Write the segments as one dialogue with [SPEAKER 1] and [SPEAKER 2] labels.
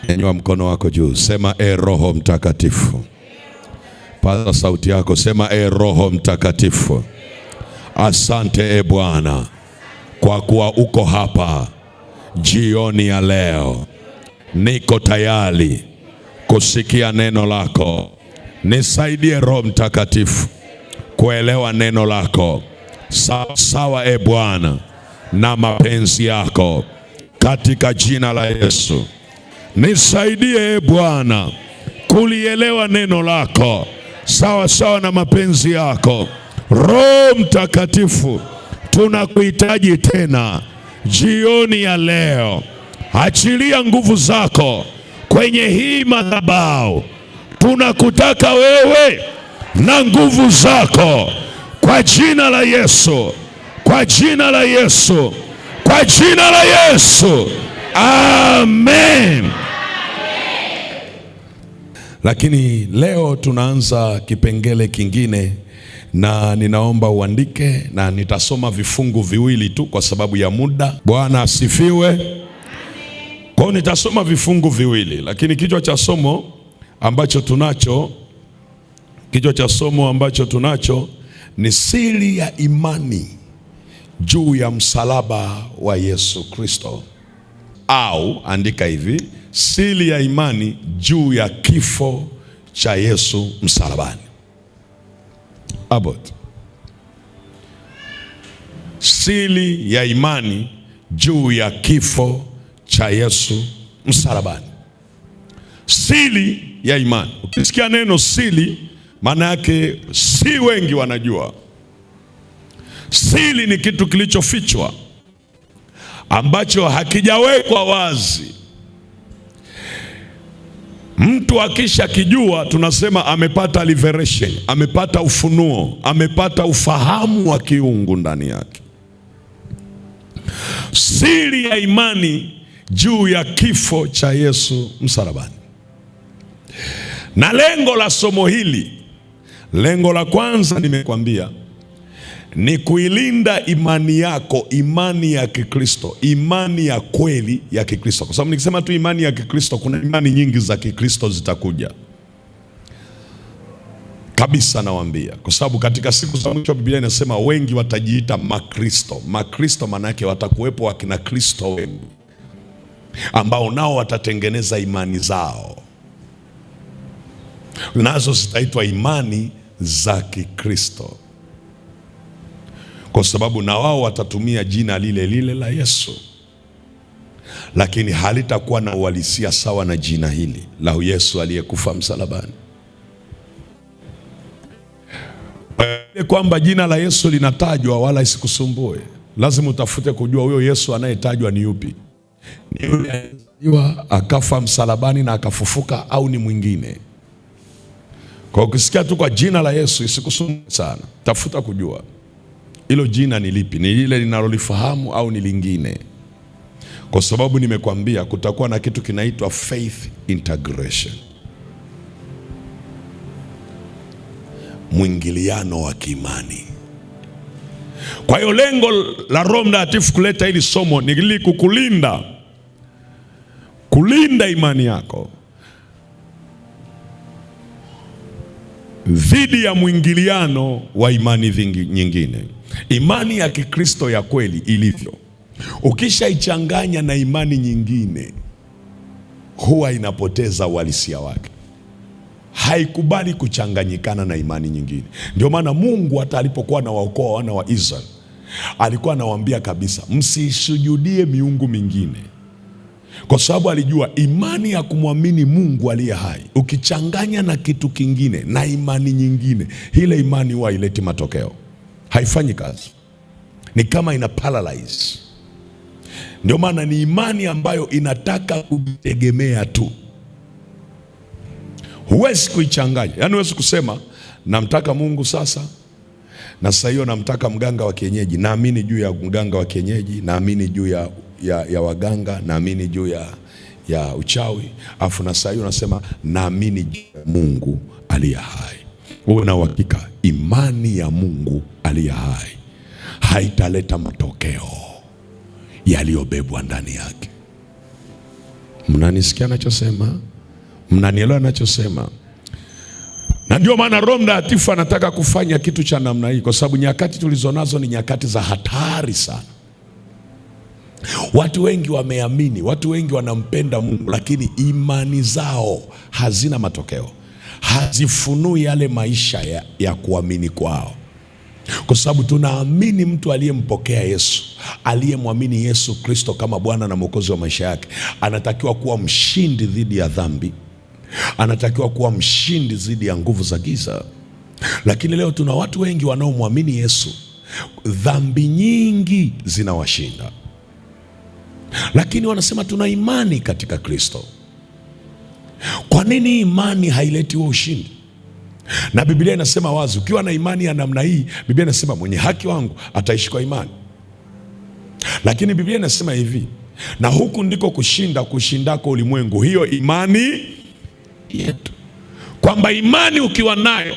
[SPEAKER 1] Nyanyua mkono wako juu, sema Roho Mtakatifu. Paza sauti yako, sema Roho Mtakatifu. Asante Bwana kwa kuwa uko hapa jioni ya leo. Niko tayari kusikia neno lako. Nisaidie Roho Mtakatifu kuelewa neno lako sawa Bwana na mapenzi yako, katika jina la Yesu. Nisaidie Bwana kulielewa neno lako sawa na mapenzi yako. Roho Mtakatifu, tunakuhitaji tena jioni ya leo. Achilia nguvu zako kwenye hii madhabahu. Tunakutaka wewe na nguvu zako, kwa jina la Yesu, kwa jina la Yesu, kwa jina la Yesu. Amen. Lakini leo tunaanza kipengele kingine, na ninaomba uandike, na nitasoma vifungu viwili tu kwa sababu ya muda. Bwana asifiwe. Kwa hiyo nitasoma vifungu viwili, lakini kichwa cha somo ambacho tunacho ni siri ya imani juu ya msalaba wa Yesu Kristo, au andika hivi, siri ya imani juu ya kifo cha Yesu msalabani. Abot. Siri ya imani juu ya kifo cha Yesu msalabani. Siri ya imani. Ukisikia neno siri, maana yake si wengi wanajua. Siri ni kitu kilichofichwa ambacho hakijawekwa wazi. Mtu akisha kijua, tunasema amepata liberation, amepata ufunuo, amepata ufahamu wa kiungu ndani yake. Siri ya imani juu ya kifo cha Yesu msalabani. Na lengo la somo hili, lengo la kwanza nimekwambia, ni kuilinda imani yako, imani ya Kikristo, imani ya kweli ya Kikristo. Kwa sababu nikisema tu imani ya Kikristo, kuna imani nyingi za Kikristo zitakuja kabisa, nawaambia. Kwa sababu katika siku za mwisho Biblia inasema wengi watajiita Makristo. Makristo maana yake watakuwepo wakina Kristo wengi ambao nao watatengeneza imani zao, nazo zitaitwa imani za Kikristo, kwa sababu na wao watatumia jina lile lile la Yesu, lakini halitakuwa na uhalisia sawa na jina hili la Yesu aliyekufa msalabani. Kwamba jina la Yesu linatajwa wala isikusumbue. Lazima utafute kujua huyo Yesu anayetajwa ni yupi. Ni yule aliyezaliwa akafa msalabani na akafufuka, au ni mwingine? Kwa ukisikia tu kwa jina la Yesu isikusumbue sana. Tafuta kujua hilo jina ni lipi, ni lile linalolifahamu au ni lingine. Kwa sababu nimekwambia kutakuwa na kitu kinaitwa faith integration, mwingiliano wa kiimani. Kwa hiyo lengo la Roho Mtakatifu kuleta hili somo ni ili kulinda imani yako dhidi ya mwingiliano wa imani nyingine. Imani ya Kikristo ya kweli ilivyo, ukishaichanganya na imani nyingine, huwa inapoteza uhalisia wake. Haikubali kuchanganyikana na imani nyingine. Ndio maana Mungu hata alipokuwa anawaokoa wana wa Israeli, alikuwa anawaambia kabisa, msisujudie miungu mingine, kwa sababu alijua imani ya kumwamini Mungu aliye hai ukichanganya na kitu kingine na imani nyingine, ile imani huwa haileti matokeo, haifanyi kazi, ni kama ina paralyze. Ndio maana ni imani ambayo inataka kujitegemea tu, huwezi kuichanganya. Yaani huwezi kusema namtaka Mungu sasa, na sasa hiyo namtaka mganga wa kienyeji, naamini juu ya mganga wa kienyeji, naamini juu ya waganga, naamini juu ya uchawi, afu na sasa hiyo unasema naamini juu ya Mungu aliye hai. Uwe na uhakika imani ya Mungu aliye hai haitaleta matokeo yaliyobebwa ndani yake. Mnanisikia nachosema? Mnanielewa nachosema? Na ndio maana Roho Mtakatifu anataka kufanya kitu cha namna hii, kwa sababu nyakati tulizonazo ni nyakati za hatari sana. Watu wengi wameamini, watu wengi wanampenda Mungu, lakini imani zao hazina matokeo, hazifunui yale maisha ya kuamini kwao. Kwa sababu tunaamini mtu aliyempokea Yesu, aliyemwamini Yesu Kristo kama Bwana na Mwokozi wa maisha yake, anatakiwa kuwa mshindi dhidi ya dhambi, anatakiwa kuwa mshindi dhidi ya nguvu za giza. Lakini leo tuna watu wengi wanaomwamini Yesu, dhambi nyingi zinawashinda, lakini wanasema tuna imani katika Kristo. Kwa nini imani haileti huo ushindi? Na Biblia inasema wazi, ukiwa na imani ya namna hii, Biblia inasema mwenye haki wangu ataishi kwa imani. Lakini Biblia inasema hivi, na huku ndiko kushindako ulimwengu, hiyo imani yetu. Kwamba imani ukiwa nayo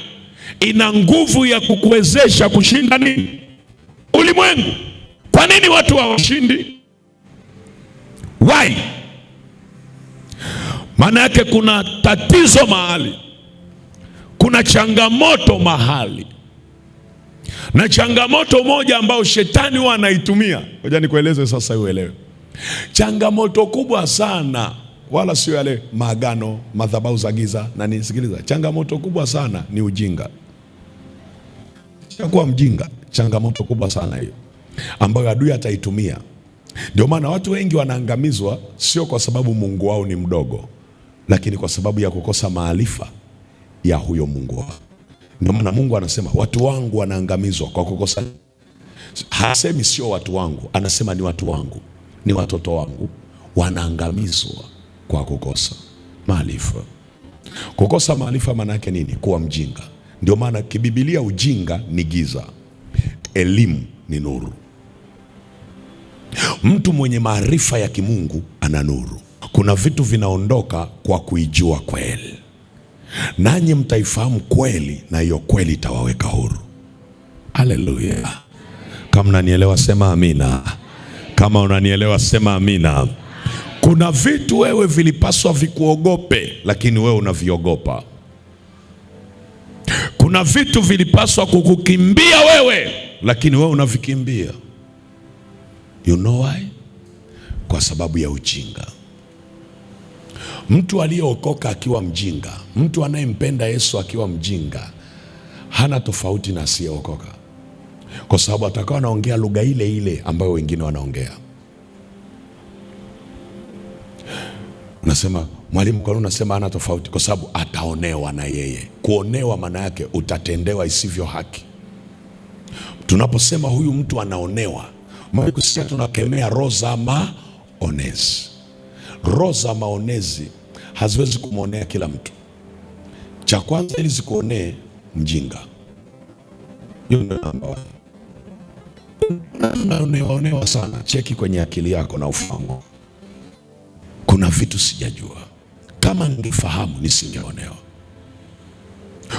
[SPEAKER 1] ina nguvu ya kukuwezesha kushinda nini? Ulimwengu. Kwa nini watu hawashindi? Why? Maana yake kuna tatizo mahali, kuna changamoto mahali. Na changamoto moja ambayo shetani huwa anaitumia, ngoja nikueleze sasa uelewe. Changamoto kubwa sana, wala sio yale maagano, madhabahu za giza na nisikiliza. Changamoto kubwa sana ni ujinga. Kuwa mjinga, changamoto kubwa sana hiyo ambayo adui ataitumia. Ndio maana watu wengi wanaangamizwa, sio kwa sababu Mungu wao ni mdogo, lakini kwa sababu ya kukosa maarifa ya huyo Mungu wao. Ndio maana Mungu anasema watu wangu wanaangamizwa kwa kukosa. Hasemi sio watu wangu, anasema ni watu wangu, ni watoto wangu wanaangamizwa kwa kukosa maarifa. Kukosa maarifa maana yake nini? Kuwa mjinga. Ndio maana kibibilia ujinga ni giza, elimu ni nuru. Mtu mwenye maarifa ya kimungu ana nuru. Kuna vitu vinaondoka kwa kuijua kweli, nanyi mtaifahamu kweli, na hiyo kweli itawaweka huru. Haleluya! Kama unanielewa sema amina. Kama unanielewa sema amina. Kuna vitu wewe vilipaswa vikuogope, lakini wewe unaviogopa. Kuna vitu vilipaswa kukukimbia wewe, lakini wewe unavikimbia. You know why? Kwa sababu ya ujinga. Mtu aliyeokoka akiwa mjinga, mtu anayempenda Yesu akiwa mjinga, hana tofauti na asiyeokoka, kwa sababu atakuwa anaongea lugha ile ile ambayo wengine wanaongea. Unasema mwalimu, kwa nini unasema hana tofauti? Kwa sababu ataonewa na yeye. Kuonewa maana yake utatendewa isivyo haki. Tunaposema huyu mtu anaonewa, sisi tunakemea roho za maonezi. Roho za maonezi haziwezi kumwonea kila mtu. Cha kwanza, ili zikuonee mjinga. Hiyo ndio namba moja. Unaonewa sana, cheki kwenye akili yako na ufahamu. Kuna vitu sijajua, kama ningefahamu nisingeonewa.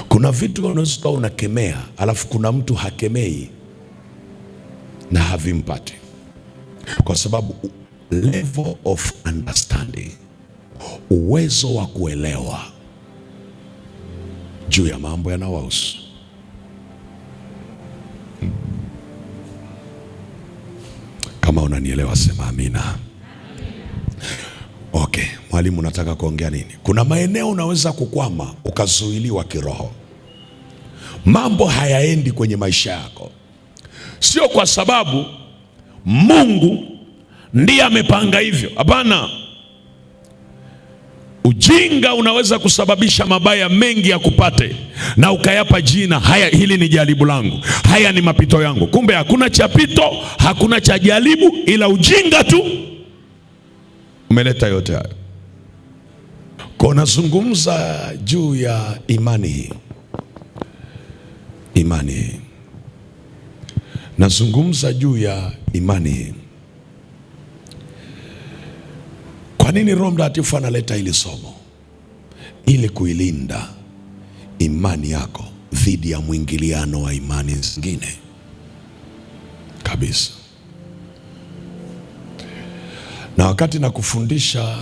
[SPEAKER 1] Kuna vitu unaweza kuwa unakemea, alafu kuna mtu hakemei na havimpati, kwa sababu level of understanding, uwezo wa kuelewa juu ya mambo yanayohusu. Kama unanielewa sema amina. Okay, mwalimu nataka kuongea nini? Kuna maeneo unaweza kukwama ukazuiliwa kiroho. Mambo hayaendi kwenye maisha yako, sio kwa sababu Mungu ndiye amepanga hivyo. Hapana. Ujinga unaweza kusababisha mabaya mengi ya kupate, na ukayapa jina, haya, hili ni jaribu langu, haya ni mapito yangu. Kumbe hakuna cha pito, hakuna cha jaribu, ila ujinga tu umeleta yote hayo. Kwa nazungumza juu ya imani hii. Imani hii. Nazungumza juu ya imani hii. Kwa nini Roho Mtakatifu analeta hili somo? Ili kuilinda imani yako dhidi ya mwingiliano wa imani zingine kabisa. Na wakati nakufundisha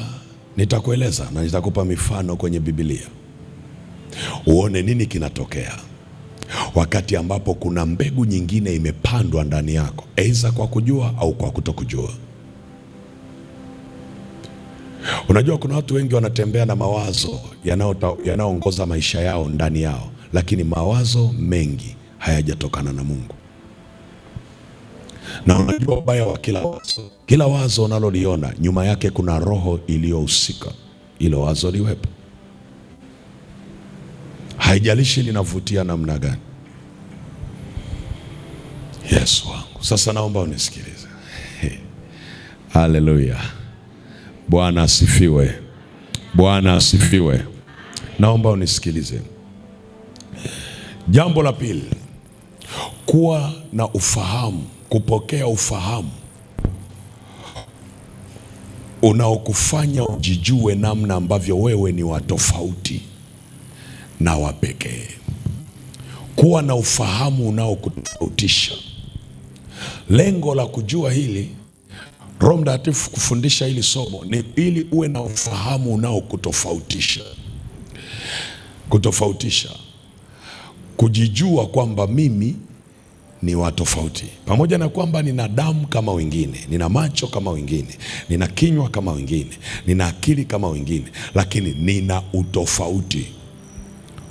[SPEAKER 1] Nitakueleza na nitakupa mifano kwenye Biblia uone nini kinatokea wakati ambapo kuna mbegu nyingine imepandwa ndani yako, aidha kwa kujua au kwa kutokujua. Unajua kuna watu wengi wanatembea na mawazo yanayoongoza maisha yao ndani yao, lakini mawazo mengi hayajatokana na Mungu. Na unajua ubaya wa kila wazo unaloliona nyuma yake kuna roho iliyohusika ilo wazo liwepo. Haijalishi linavutia namna gani. Yesu wangu, sasa naomba unisikilize. Haleluya. Bwana asifiwe. Bwana asifiwe. Naomba unisikilize. Jambo la pili, kuwa na ufahamu, kupokea ufahamu unaokufanya ujijue namna ambavyo wewe ni wa tofauti na wa pekee. Kuwa na ufahamu unaokutofautisha. Lengo la kujua hili, Roho Mtakatifu kufundisha hili somo, ni ili uwe na ufahamu unaokutofautisha. Kutofautisha, kujijua kwamba mimi ni wa tofauti, pamoja na kwamba nina damu kama wengine, nina macho kama wengine, nina kinywa kama wengine, nina akili kama wengine, lakini nina utofauti.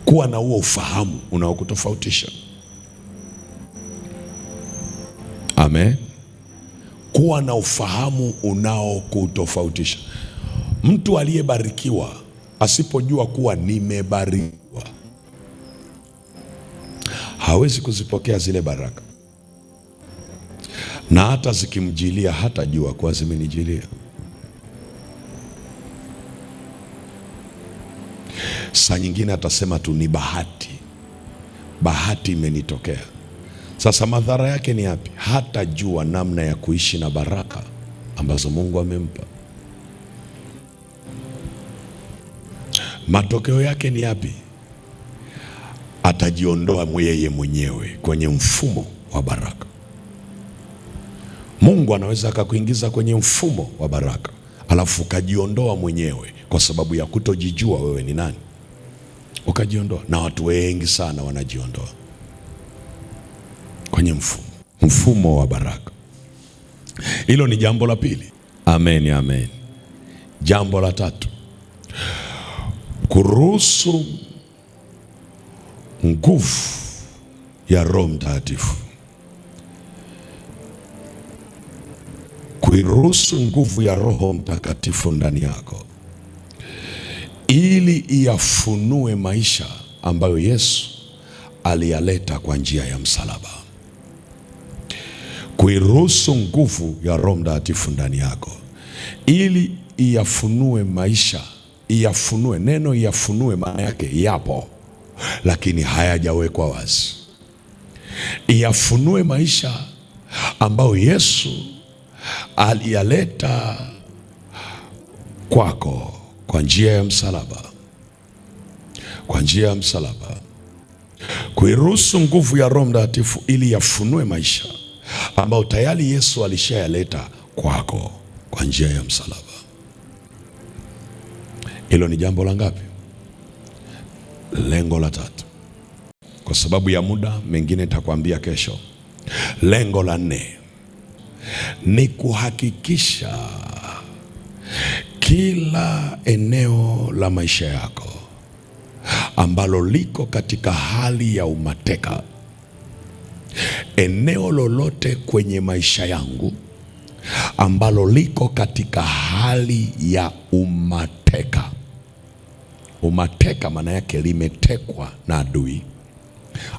[SPEAKER 1] Kuwa na huo ufahamu unaokutofautisha. Amen. Kuwa na ufahamu unaokutofautisha. Mtu aliyebarikiwa asipojua kuwa nimebarikiwa, hawezi kuzipokea zile baraka, na hata zikimjilia hatajua kuwa zimenijilia. Saa nyingine atasema tu ni bahati, bahati imenitokea. Sasa madhara yake ni yapi? Hatajua namna ya kuishi na baraka ambazo Mungu amempa. Matokeo yake ni yapi? Atajiondoa yeye mwenyewe kwenye mfumo wa baraka. Mungu anaweza akakuingiza kwenye mfumo wa baraka, alafu ukajiondoa mwenyewe kwa sababu ya kutojijua wewe ni nani. Ukajiondoa, na watu wengi sana wanajiondoa kwenye mfumo wa baraka. Hilo ni jambo la pili. Amen, amen. Jambo la tatu, kuruhusu nguvu ya Roho Mtakatifu. Kuiruhusu nguvu ya Roho Mtakatifu ndani yako ili iyafunue maisha ambayo Yesu aliyaleta kwa njia ya msalaba. Kuiruhusu nguvu ya Roho Mtakatifu ndani yako ili iyafunue maisha. Iyafunue, neno iyafunue maana yake yapo, lakini hayajawekwa wazi. Iyafunue maisha ambayo Yesu aliyaleta kwako kwa njia ya msalaba. Kwa njia ya msalaba. Kuiruhusu nguvu ya Roho Mtakatifu ili yafunue maisha ambayo tayari Yesu alishayaleta kwako kwa njia ya msalaba. Hilo ni jambo la ngapi? Lengo la tatu. Kwa sababu ya muda, mengine nitakwambia kesho. Lengo la nne ni kuhakikisha kila eneo la maisha yako ambalo liko katika hali ya umateka, eneo lolote kwenye maisha yangu ambalo liko katika hali ya umateka. Umateka maana yake limetekwa na adui.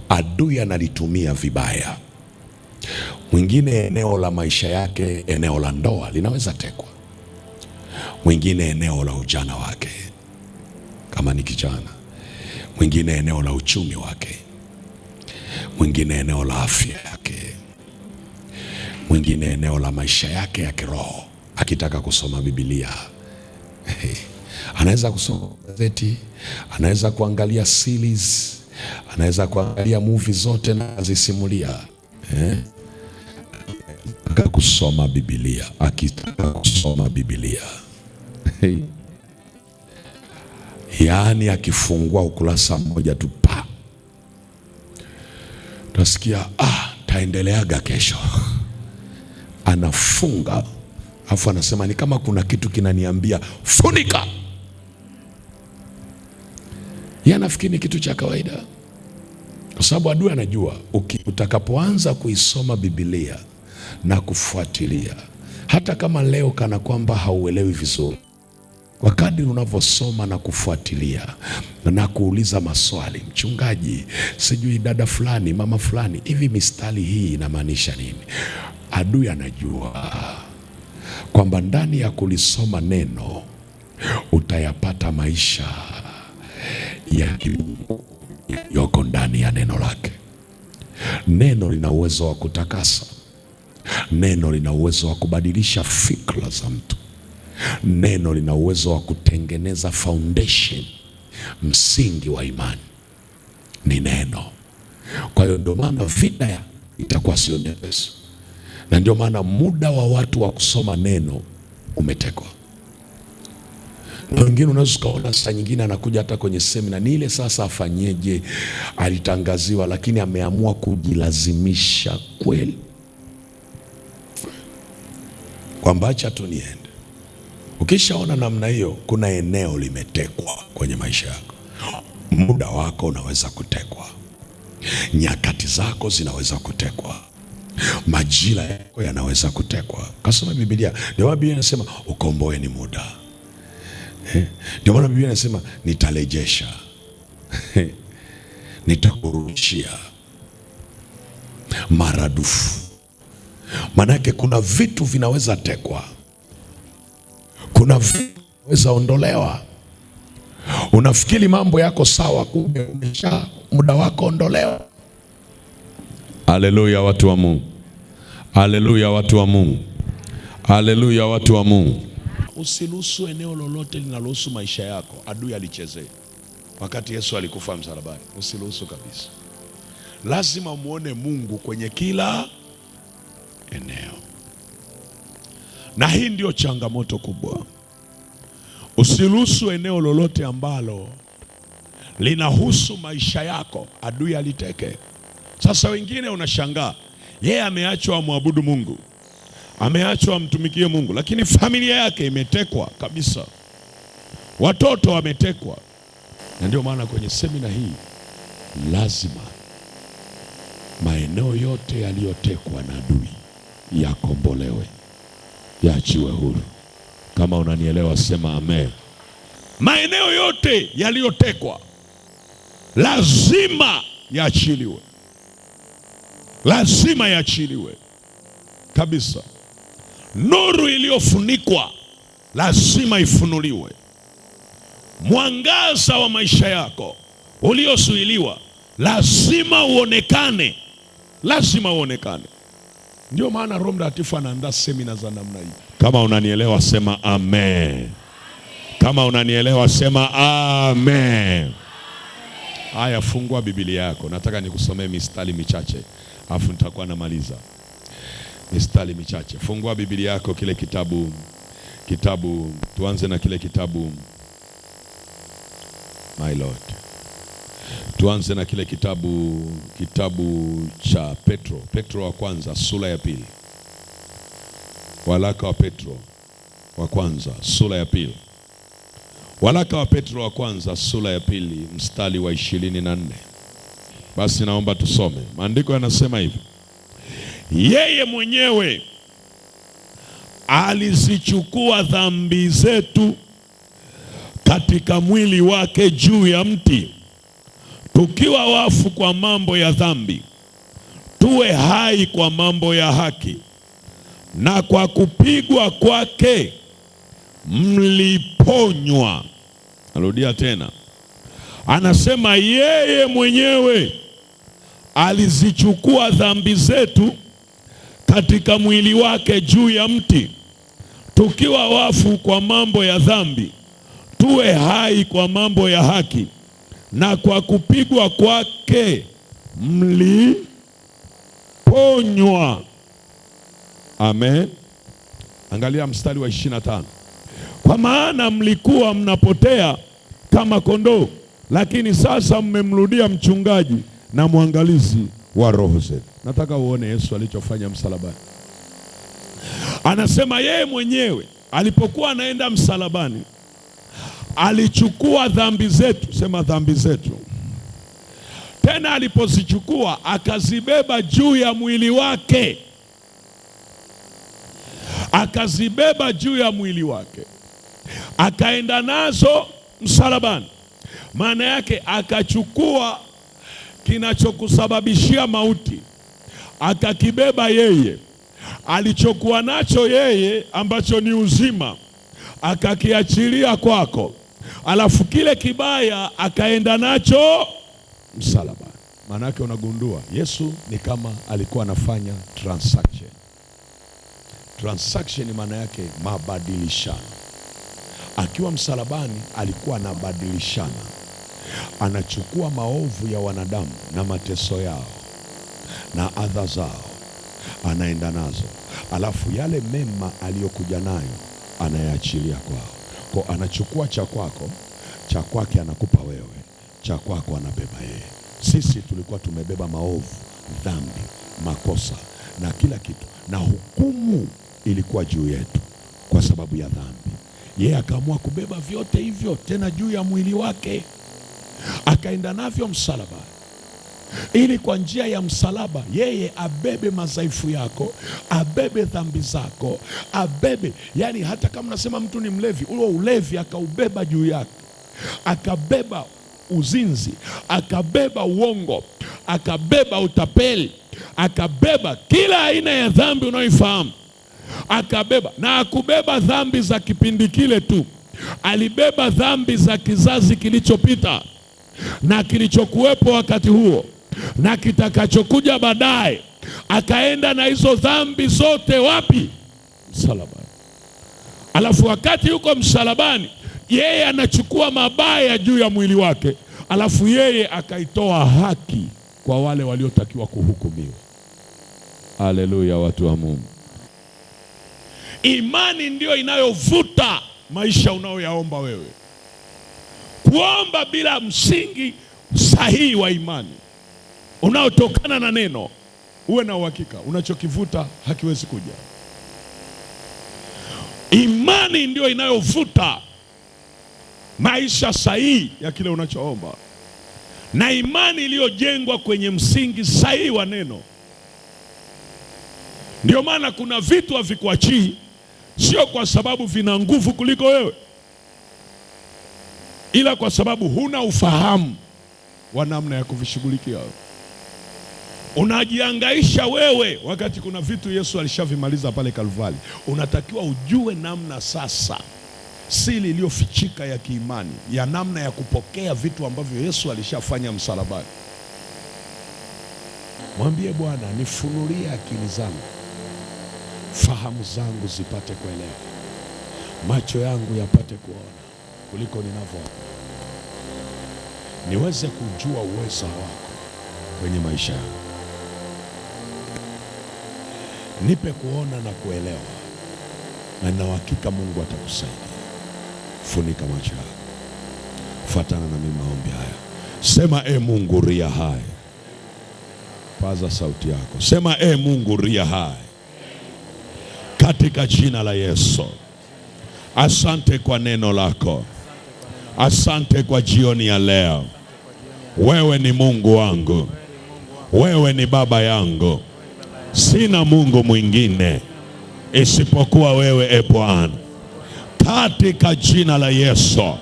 [SPEAKER 1] Adui analitumia vibaya. Mwingine eneo la maisha yake, eneo la ndoa linaweza tekwa. Mwingine eneo la ujana wake kama ni kijana. Mwingine eneo la uchumi wake. Mwingine eneo la afya yake. Mwingine eneo la maisha yake ya kiroho. Akitaka kusoma Biblia, anaweza kusoma gazeti, anaweza kuangalia series, anaweza kuangalia movie zote na kuzisimulia. Akitaka kusoma Biblia, Yaani akifungua ukurasa mmoja tu pa, utasikia taendeleaga kesho. Anafunga afu anasema ni kama kuna kitu kinaniambia funika. Yeye anafikiri ni kitu cha kawaida, kwa sababu adui anajua utakapoanza kuisoma Biblia na kufuatilia, hata kama leo kana kwamba hauelewi vizuri, kwa kadri unavyosoma na kufuatilia na kuuliza maswali, mchungaji, sijui dada fulani, mama fulani, hivi mistari hii inamaanisha nini? Adui anajua kwamba ndani ya kulisoma neno utayapata maisha ya kimungu yoko ndani ya neno lake. Neno lina uwezo wa kutakasa. Neno lina uwezo wa kubadilisha fikra za mtu. Neno lina uwezo wa kutengeneza foundation, msingi wa imani ni neno. Kwa hiyo ndio maana vita itakuwa sio nyepesi, na ndio maana muda wa watu wa kusoma neno umetekwa. Na wengine unaweza ukaona saa nyingine anakuja hata kwenye semina, ni ile sasa afanyeje, alitangaziwa lakini ameamua kujilazimisha kweli kwamba acha tu niende. Ukishaona namna hiyo, kuna eneo limetekwa kwenye maisha yako. Muda wako unaweza kutekwa, nyakati zako zinaweza kutekwa, majira yako yanaweza kutekwa. Kasoma Biblia, ndio maana Biblia inasema ukomboe ni muda. Ndio maana Biblia inasema nitarejesha, nitakurudishia maradufu. Manake kuna vitu vinaweza tekwa, kuna vitu vinaweza ondolewa. Unafikiri mambo yako sawa, kumbe umesha muda wako ondolewa. Haleluya watu wa Mungu, haleluya watu wa Mungu, haleluya watu wa Mungu. Usiruhusu eneo lolote linalohusu maisha yako adui alichezee. Wakati Yesu alikufa msalabani, usiruhusu kabisa. Lazima muone Mungu kwenye kila eneo, na hii ndio changamoto kubwa. Usiruhusu eneo lolote ambalo linahusu maisha yako adui aliteke. Sasa wengine unashangaa, yeye ameachwa amwabudu Mungu, ameachwa amtumikie Mungu, lakini familia yake imetekwa kabisa, watoto wametekwa. Na ndio maana kwenye semina hii lazima maeneo yote yaliyotekwa na adui yakombolewe, yaachiwe huru. Kama unanielewa sema amen. Maeneo yote yaliyotekwa lazima yaachiliwe, lazima yaachiliwe kabisa. Nuru iliyofunikwa lazima ifunuliwe. Mwangaza wa maisha yako uliozuiliwa lazima uonekane, lazima uonekane. Ndio maana Roho Mtakatifu anaandaa semina za namna hii. Kama unanielewa sema amen. Kama unanielewa sema amen. Haya, fungua Biblia yako. Nataka nikusomee mistari michache, afu nitakuwa namaliza. Mistari michache. Fungua Biblia yako, kile kitabu tuanze na kile kitabu, my Lord. Tuanze na kile kitabu cha Petro wa kwanza sura ya pili. Waraka wa Petro wa kwanza sura ya pili. Waraka wa Petro wa kwanza sura ya pili mstari wa 24. Basi naomba tusome. Maandiko yanasema hivi: yeye mwenyewe alizichukua dhambi zetu katika mwili wake juu ya mti, tukiwa wafu kwa mambo ya dhambi, tuwe hai kwa mambo ya haki. Na kwa kupigwa kwake mliponywa. Narudia tena, anasema yeye mwenyewe alizichukua dhambi zetu katika mwili wake juu ya mti, tukiwa wafu kwa mambo ya dhambi, tuwe hai kwa mambo ya haki. Na kwa kupigwa kwake mliponywa. Amen. Angalia mstari wa 25. Kwa maana mlikuwa mnapotea kama kondoo, lakini sasa mmemrudia mchungaji na mwangalizi wa roho zetu. Nataka uone Yesu alichofanya msalabani. Anasema yeye mwenyewe alipokuwa anaenda msalabani alichukua dhambi zetu, sema dhambi zetu. Tena alipozichukua akazibeba juu ya mwili wake, akazibeba juu ya mwili wake, akaenda nazo msalabani. Maana yake akachukua kinachokusababishia mauti, akakibeba yeye. Alichokuwa nacho yeye ambacho ni uzima akakiachilia kwako, alafu kile kibaya akaenda nacho msalabani. Maana yake unagundua Yesu ni kama alikuwa anafanya transaction. Transaction maana yake mabadilishano. Akiwa msalabani alikuwa anabadilishana, anachukua maovu ya wanadamu na mateso yao na adha zao, anaenda nazo, alafu yale mema aliyokuja nayo anayaachilia kwao. Kwa anachukua cha kwako, cha kwake anakupa wewe, cha kwako anabeba yeye. Sisi tulikuwa tumebeba maovu, dhambi, makosa na kila kitu, na hukumu ilikuwa juu yetu kwa sababu ya dhambi. Yeye akaamua kubeba vyote hivyo tena juu ya mwili wake, akaenda navyo msalabani, ili kwa njia ya msalaba yeye abebe madhaifu yako, abebe dhambi zako, abebe. Yani hata kama nasema mtu ni mlevi, ule ulevi akaubeba juu yake, akabeba uzinzi, akabeba uongo, akabeba utapeli, akabeba kila aina ya dhambi unayoifahamu, akabeba. Na akubeba dhambi za kipindi kile tu, alibeba dhambi za kizazi kilichopita na kilichokuwepo wakati huo na kitakachokuja baadaye. Akaenda na hizo dhambi zote wapi? Msalabani. Alafu wakati yuko msalabani, yeye anachukua mabaya juu ya mwili wake, alafu yeye akaitoa haki kwa wale waliotakiwa kuhukumiwa. Haleluya, watu wa Mungu. Imani ndio inayovuta maisha unayoyaomba wewe. Kuomba bila msingi sahihi wa imani unaotokana na neno, uwe na uhakika unachokivuta hakiwezi kuja. Imani ndio inayovuta maisha sahihi ya kile unachoomba, na imani iliyojengwa kwenye msingi sahihi wa neno. Ndio maana kuna vitu havikuachii, sio kwa sababu vina nguvu kuliko wewe, ila kwa sababu huna ufahamu wa namna ya kuvishughulikia. Unajihangaisha wewe wakati kuna vitu Yesu alishavimaliza pale Kalvari. Unatakiwa ujue namna sasa, siri iliyofichika ya kiimani, ya namna ya kupokea vitu ambavyo Yesu alishafanya msalabani. Mwambie Bwana, nifunulie akili zangu, fahamu zangu zipate kuelewa, macho yangu yapate kuona kuliko ninavyoona, niweze kujua uwezo wako kwenye maisha yangu. Nipe kuona na kuelewa, na nina uhakika Mungu atakusaidia. Funika macho yako, fuatana na mimi maombi haya. Sema, e Mungu ria hai. Paza sauti yako, sema, e Mungu ria hai, katika jina la Yesu. Asante kwa neno lako, asante kwa jioni ya leo. Wewe ni Mungu wangu, wewe ni baba yangu, sina Mungu mwingine isipokuwa wewe, e Bwana. Katika jina la Yesu,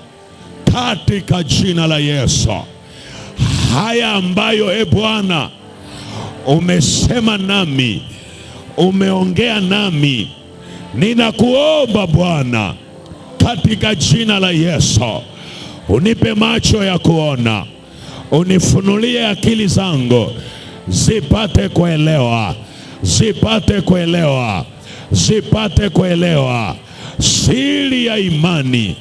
[SPEAKER 1] katika jina la Yesu, haya ambayo e Bwana umesema nami, umeongea nami, ninakuomba Bwana, katika jina la Yesu, unipe macho ya kuona, unifunulie akili zangu zipate kuelewa, zipate kuelewa, zipate kuelewa siri ya imani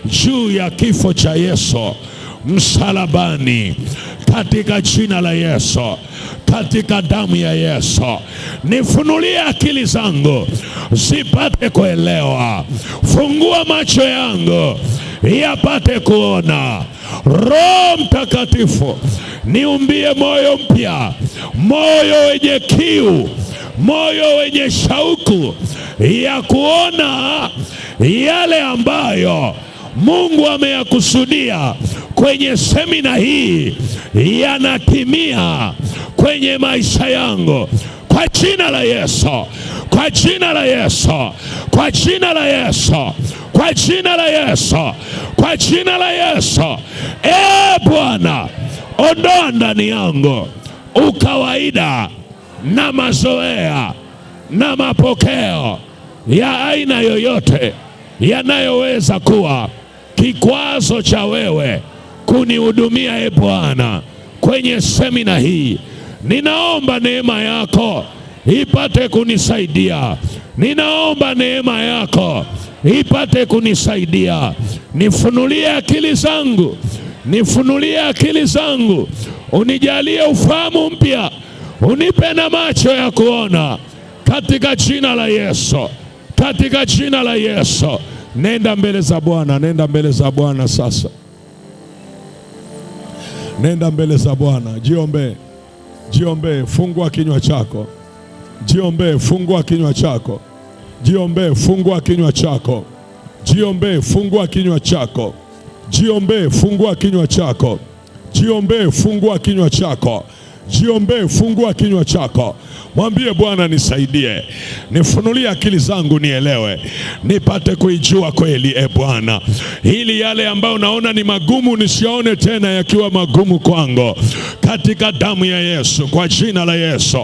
[SPEAKER 1] juu ya kifo cha Yesu msalabani, katika jina la Yesu, katika damu ya Yesu. Nifunulie akili zangu zipate kuelewa, fungua macho yangu
[SPEAKER 2] yapate kuona. Roho Mtakatifu, niumbie moyo mpya, moyo wenye kiu, moyo wenye shauku ya kuona yale ambayo Mungu ameyakusudia kwenye semina hii yanatimia kwenye maisha yangu, kwa jina la Yesu, kwa jina la Yesu, kwa jina la Yesu, kwa jina la Yesu, kwa jina la Yesu. Bwana, ondoa ndani yangu ukawaida na mazoea na mapokeo ya aina yoyote yanayoweza kuwa kikwazo cha wewe kunihudumia. Bwana, kwenye semina hii ninaomba neema yako ipate kunisaidia. Ninaomba neema yako ipate kunisaidia. Nifunulie akili zangu, nifunulie akili zangu, unijalie ufahamu mpya, unipe na macho ya kuona, katika jina la Yesu, katika jina la Yesu. Nenda mbele za Bwana, nenda mbele za Bwana sasa. Nenda mbele za Bwana, jiombe, jiombe, fungua kinywa chako. Jiombe, fungua kinywa chako. Jiombe, fungua kinywa chako. Jiombe, fungua kinywa chako. Jiombe, fungua kinywa chako. Jiombe, fungua kinywa chako. Jiombe, fungua kinywa chako. Mwambie Bwana, nisaidie, nifunulie akili zangu nielewe, nipate kuijua kweli, Bwana, ili yale ambayo naona ni magumu nisione tena yakiwa magumu kwangu, katika damu ya Yesu, kwa jina la Yesu.